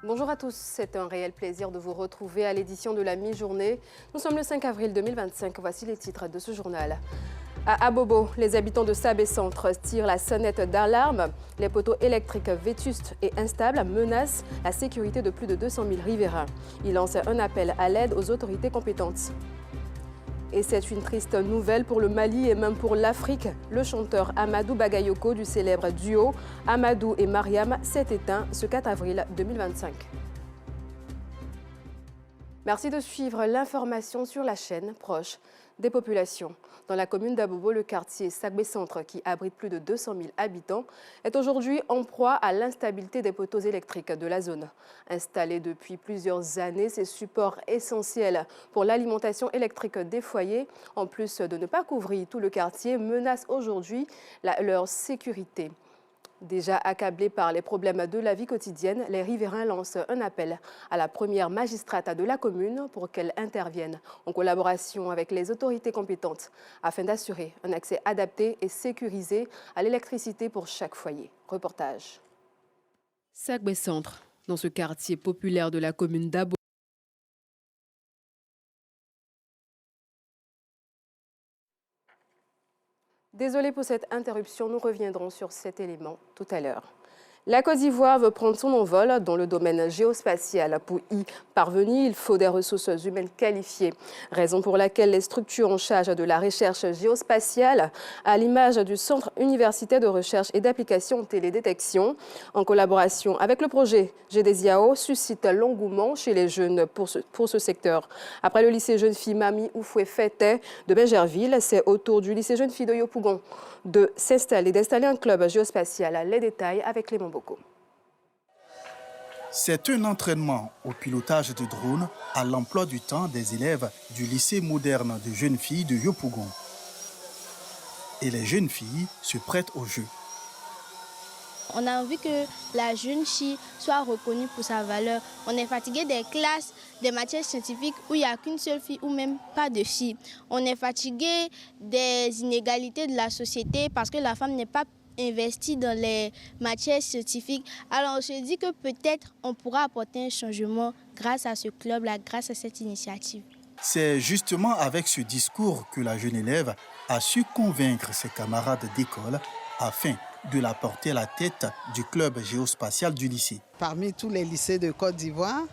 Bonjour à tous, c'est un réel plaisir de vous retrouver à l'édition de la mi-journée. Nous sommes le 5 avril 2025, voici les titres de ce journal. À Abobo, les habitants de Sabé-Centre tirent la sonnette d'alarme. Les poteaux électriques vétustes et instables menacent la sécurité de plus de 200 000 riverains. Ils lancent un appel à l'aide aux autorités compétentes. Et c'est une triste nouvelle pour le Mali et même pour l'Afrique. Le chanteur Amadou Bagayoko du célèbre duo Amadou et Mariam s'est éteint ce 4 avril 2025. Merci de suivre l'information sur la chaîne proche des populations. Dans la commune d'Abobo, le quartier Sagbé-Centre, qui abrite plus de 200 000 habitants, est aujourd'hui en proie à l'instabilité des poteaux électriques de la zone. Installés depuis plusieurs années, ces supports essentiels pour l'alimentation électrique des foyers, en plus de ne pas couvrir tout le quartier, menacent aujourd'hui leur sécurité. Déjà accablés par les problèmes de la vie quotidienne, les riverains lancent un appel à la première magistrate de la commune pour qu'elle intervienne en collaboration avec les autorités compétentes afin d'assurer un accès adapté et sécurisé à l'électricité pour chaque foyer. Reportage. Sagbé-Centre, dans ce quartier populaire de la commune d'Abo. Désolé pour cette interruption, nous reviendrons sur cet élément tout à l'heure. La Côte d'Ivoire veut prendre son envol dans le domaine géospatial. Pour y parvenir, il faut des ressources humaines qualifiées. Raison pour laquelle les structures en charge de la recherche géospatiale, à l'image du Centre universitaire de recherche et d'application télédétection, en collaboration avec le projet GDZIAO, suscitent l'engouement chez les jeunes pour ce secteur. Après le lycée jeune fille Mami Oufoué Fété de Benjerville, c'est au tour du lycée jeune fille de Yopougon d'installer un club géospatial. Les détails avec Clément Boko. C'est un entraînement au pilotage de drones à l'emploi du temps des élèves du lycée moderne de jeunes filles de Yopougon. Et les jeunes filles se prêtent au jeu. On a envie que la jeune fille soit reconnue pour sa valeur. On est fatigué des classes, des matières scientifiques où il n'y a qu'une seule fille ou même pas de fille. On est fatigué des inégalités de la société parce que la femme n'est pas investie dans les matières scientifiques. Alors on se dit que peut-être on pourra apporter un changement grâce à ce club-là, grâce à cette initiative. C'est justement avec ce discours que la jeune élève a su convaincre ses camarades d'école afin de la porter à la tête du club géospatial du lycée. Parmi tous les lycées de Côte d'Ivoire,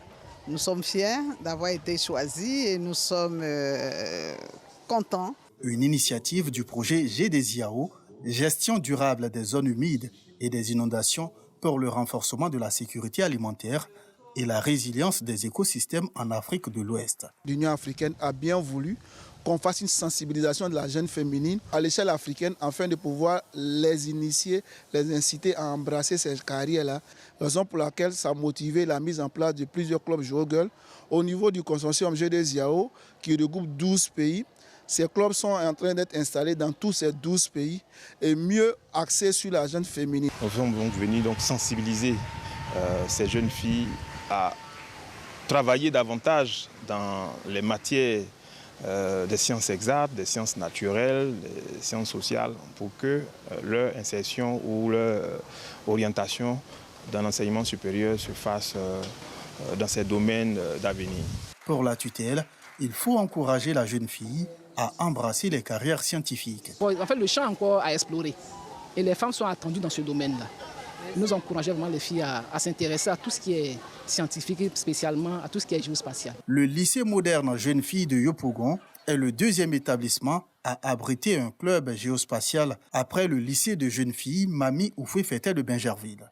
nous sommes fiers d'avoir été choisis et nous sommes contents. Une initiative du projet GDZIAO, gestion durable des zones humides et des inondations pour le renforcement de la sécurité alimentaire et la résilience des écosystèmes en Afrique de l'Ouest. L'Union africaine a bien voulu qu'on fasse une sensibilisation de la jeune féminine à l'échelle africaine afin de pouvoir les initier, les inciter à embrasser ces carrières-là. Raison pour laquelle ça a motivé la mise en place de plusieurs clubs Jouer au niveau du consortium GDZIAO qui regroupe 12 pays. Ces clubs sont en train d'être installés dans tous ces 12 pays et mieux axés sur la jeune féminine. Nous sommes donc venus sensibiliser ces jeunes filles à travailler davantage dans les matières des sciences exactes, des sciences naturelles, des sciences sociales, pour que leur insertion ou leur orientation dans l'enseignement supérieur se fasse dans ces domaines d'avenir. Pour la tutelle, il faut encourager la jeune fille à embrasser les carrières scientifiques. En fait, le champ est encore à explorer et les femmes sont attendues dans ce domaine-là. Nous encourageons vraiment les filles à s'intéresser à tout ce qui est scientifique, spécialement à tout ce qui est géospatial. Le lycée moderne Jeunes Filles de Yopougon est le deuxième établissement à abriter un club géospatial après le lycée de jeunes filles Mami Oufoué Fété de Benjerville.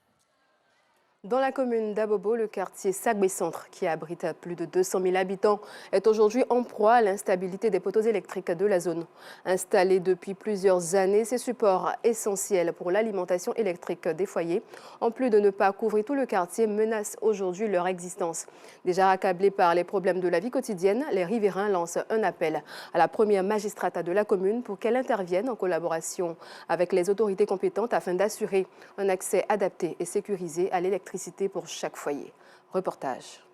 Dans la commune d'Abobo, le quartier Sagbé-Centre, qui abrite plus de 200 000 habitants, est aujourd'hui en proie à l'instabilité des poteaux électriques de la zone. Installés depuis plusieurs années, ces supports essentiels pour l'alimentation électrique des foyers, en plus de ne pas couvrir tout le quartier, menacent aujourd'hui leur existence. Déjà accablés par les problèmes de la vie quotidienne, les riverains lancent un appel à la première magistrate de la commune pour qu'elle intervienne en collaboration avec les autorités compétentes afin d'assurer un accès adapté et sécurisé à l'électricité pour chaque foyer. Reportage.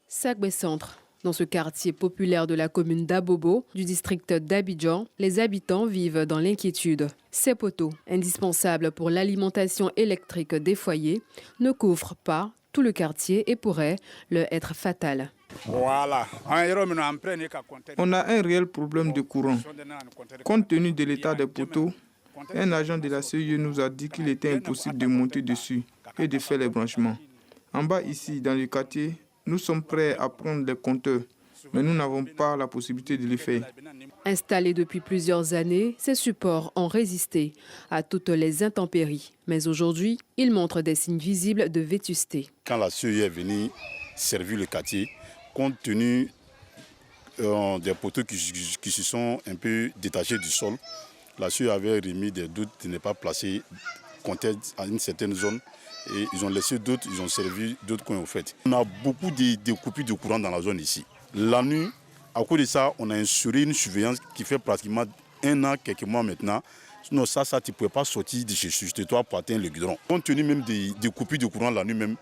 Sagbé-Centre. Dans ce quartier populaire de la commune d'Abobo, du district d'Abidjan, les habitants vivent dans l'inquiétude. Ces poteaux, indispensables pour l'alimentation électrique des foyers, ne couvrent pas tout le quartier et pourrait leur être fatale. Voilà. On a un réel problème de courant. Compte tenu de l'état des poteaux, un agent de la CIE nous a dit qu'il était impossible de monter dessus et de faire les branchements. En bas ici, dans le quartier, nous sommes prêts à prendre les compteurs, mais nous n'avons pas la possibilité de le faire. Installés depuis plusieurs années, ces supports ont résisté à toutes les intempéries. Mais aujourd'hui, ils montrent des signes visibles de vétusté. Quand la CIE est venue servir le quartier, compte tenu des poteaux qui se sont un peu détachés du sol, la CIE avait remis des doutes de ne pas placer compteurs à une certaine zone. Et ils ont laissé d'autres, ils ont servi d'autres coins au fait. On a beaucoup de coupures de courant dans la zone ici. La nuit, à cause de ça, on a assuré une surveillance qui fait pratiquement 1 an, quelques mois maintenant. Sinon ça, tu ne pouvais pas sortir de chez toi pour atteindre le goudron. Compte tenu même des coupures de courant la nuit même,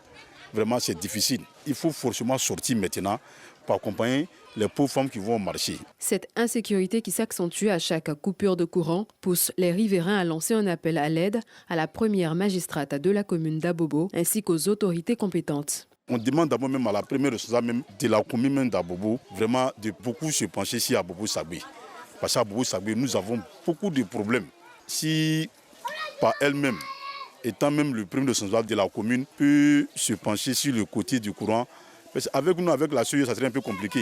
vraiment c'est difficile. Il faut forcément sortir maintenant pour accompagner les pauvres femmes qui vont au marché. Cette insécurité qui s'accentue à chaque coupure de courant pousse les riverains à lancer un appel à l'aide à la première magistrate de la commune d'Abobo ainsi qu'aux autorités compétentes. On demande d'abord même à la première responsable même de la commune d'Abobo vraiment de beaucoup se pencher sur Abobo-Sagbé. Parce qu'à Abobo-Sagbé, nous avons beaucoup de problèmes. Si par elle-même, étant même le premier responsable de la commune, peut se pencher sur le côté du courant, parce qu'avec nous, avec la CIE, ça serait un peu compliqué.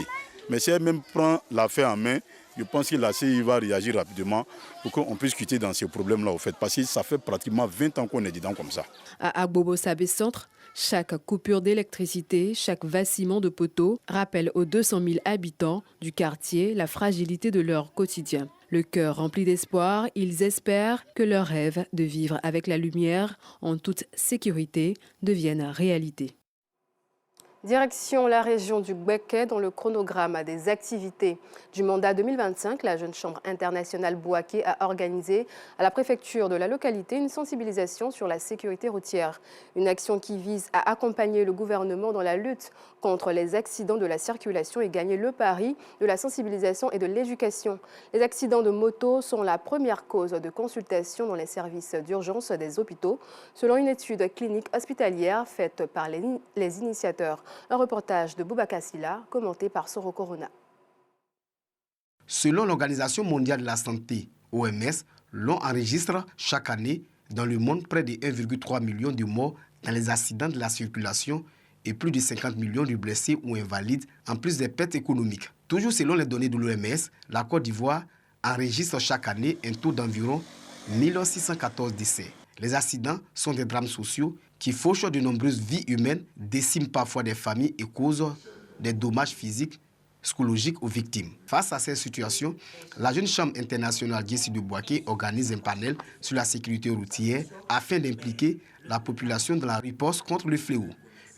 Mais si elle-même prend l'affaire en main, je pense que la CIE va réagir rapidement pour qu'on puisse quitter dans ces problèmes-là, au fait. Parce que ça fait pratiquement 20 ans qu'on est dedans comme ça. À Abobo-Sagbé Centre, chaque coupure d'électricité, chaque vacillement de poteaux rappelle aux 200 000 habitants du quartier la fragilité de leur quotidien. Le cœur rempli d'espoir, ils espèrent que leur rêve de vivre avec la lumière en toute sécurité devienne réalité. Direction la région du Bouaké, dans le chronogramme des activités du mandat 2025, la Jeune Chambre internationale Bouaké a organisé à la préfecture de la localité une sensibilisation sur la sécurité routière. Une action qui vise à accompagner le gouvernement dans la lutte contre les accidents de la circulation et gagner le pari de la sensibilisation et de l'éducation. Les accidents de moto sont la première cause de consultation dans les services d'urgence des hôpitaux, selon une étude clinique hospitalière faite par les initiateurs. Un reportage de Boubacar Silla, commenté par Soro Corona. Selon l'Organisation mondiale de la santé, OMS, l'on enregistre chaque année dans le monde près de 1,3 million de morts dans les accidents de la circulation et plus de 50 millions de blessés ou invalides, en plus des pertes économiques. Toujours selon les données de l'OMS, la Côte d'Ivoire enregistre chaque année un taux d'environ 1614 décès. Les accidents sont des drames sociaux qui fauchent de nombreuses vies humaines, déciment parfois des familles et causent des dommages physiques, psychologiques aux victimes. Face à cette situation, la Jeune Chambre internationale Jessie de Bouaké organise un panel sur la sécurité routière afin d'impliquer la population dans la riposte contre le fléau.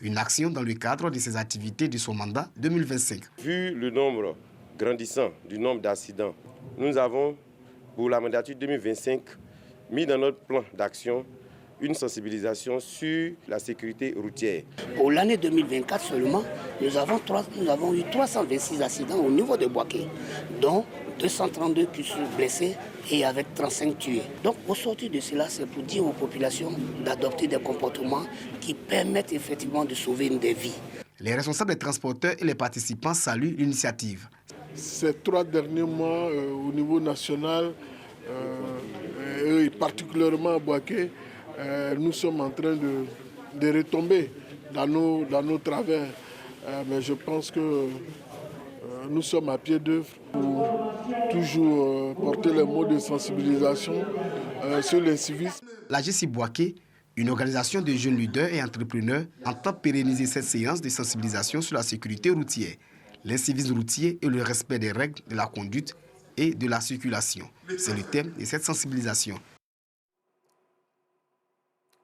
Une action dans le cadre de ses activités de son mandat 2025. Vu le nombre grandissant du nombre d'accidents, nous avons, pour la mandature 2025, mis dans notre plan d'action une sensibilisation sur la sécurité routière. Pour l'année 2024 seulement, nous avons eu 326 accidents au niveau de Bouaké, dont 232 qui sont blessés et avec 35 tués. Donc au sortir de cela, c'est pour dire aux populations d'adopter des comportements qui permettent effectivement de sauver des vies. Les responsables des transporteurs et les participants saluent l'initiative. Ces 3 derniers mois, au niveau national, et particulièrement à Bouaké, nous sommes en train de retomber dans nos travers. Mais je pense que nous sommes à pied d'œuvre pour toujours porter les mots de sensibilisation sur l'incivisme. La Jessie Bouaké, une organisation de jeunes leaders et entrepreneurs, entend pérenniser cette séance de sensibilisation sur la sécurité routière, l'incivisme routier et le respect des règles de la conduite et de la circulation. C'est le thème de cette sensibilisation.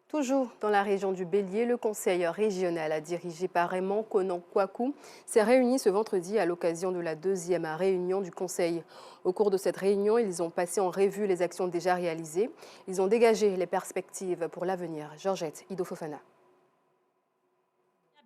Toujours dans la région du Bélier, le conseil régional dirigé par Raymond Konan-Kouakou s'est réuni ce vendredi à l'occasion de la 2e réunion du conseil. Au cours de cette réunion, ils ont passé en revue les actions déjà réalisées. Ils ont dégagé les perspectives pour l'avenir. Georgette Ido Fofana.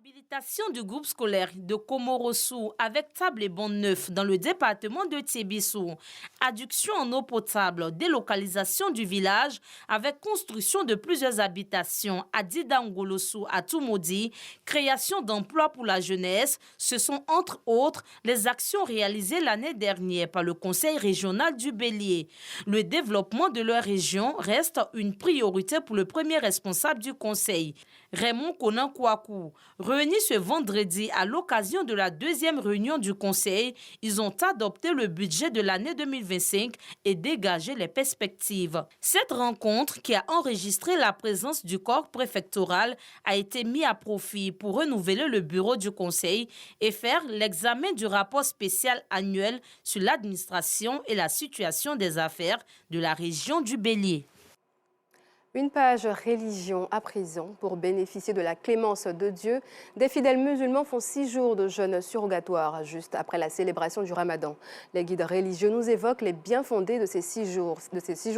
Réhabilitation du groupe scolaire de Komorossou avec table et banc neuf dans le département de Tiébissou. Adduction en eau potable, délocalisation du village avec construction de plusieurs habitations à Didangolossou, à Toumoudi, création d'emplois pour la jeunesse. Ce sont entre autres les actions réalisées l'année dernière par le Conseil régional du Bélier. Le développement de leur région reste une priorité pour le premier responsable du Conseil, Raymond Konan Kouakou. Réunis ce vendredi à l'occasion de la deuxième réunion du Conseil, ils ont adopté le budget de l'année 2025 et dégagé les perspectives. Cette rencontre, qui a enregistré la présence du corps préfectoral, a été mise à profit pour renouveler le bureau du Conseil et faire l'examen du rapport spécial annuel sur l'administration et la situation des affaires de la région du Bélier. Une page religion à prison pour bénéficier de la clémence de Dieu. Des fidèles musulmans font 6 jours de jeûne surrogatoire juste après la célébration du Ramadan. Les guides religieux nous évoquent les biens fondés de ces 6 jours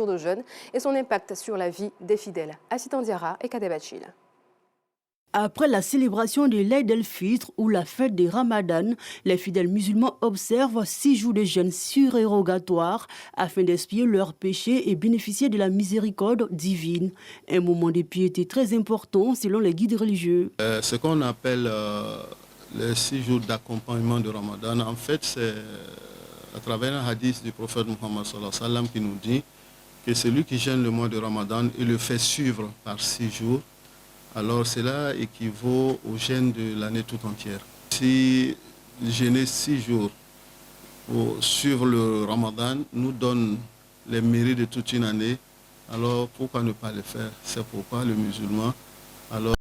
de jeûne et son impact sur la vie des fidèles. Assitan Diarra et Kadebachil. Après la célébration de l'Aïd el-Fitr ou la fête des Ramadan, les fidèles musulmans observent 6 jours de jeûne surérogatoire afin d'expier leurs péchés et bénéficier de la miséricorde divine. Un moment de piété très important selon les guides religieux. Ce qu'on appelle les 6 jours d'accompagnement de Ramadan, en fait, c'est à travers un hadith du prophète Mohammed sallallahu alayhi wa sallam qui nous dit que celui qui jeûne le mois de Ramadan, il le fait suivre par 6 jours. Alors cela équivaut au jeûne de l'année tout entière. Si jeûner 6 jours pour suivre le Ramadan nous donne les mérites de toute une année, alors pourquoi ne pas le faire? C'est pourquoi le musulman alors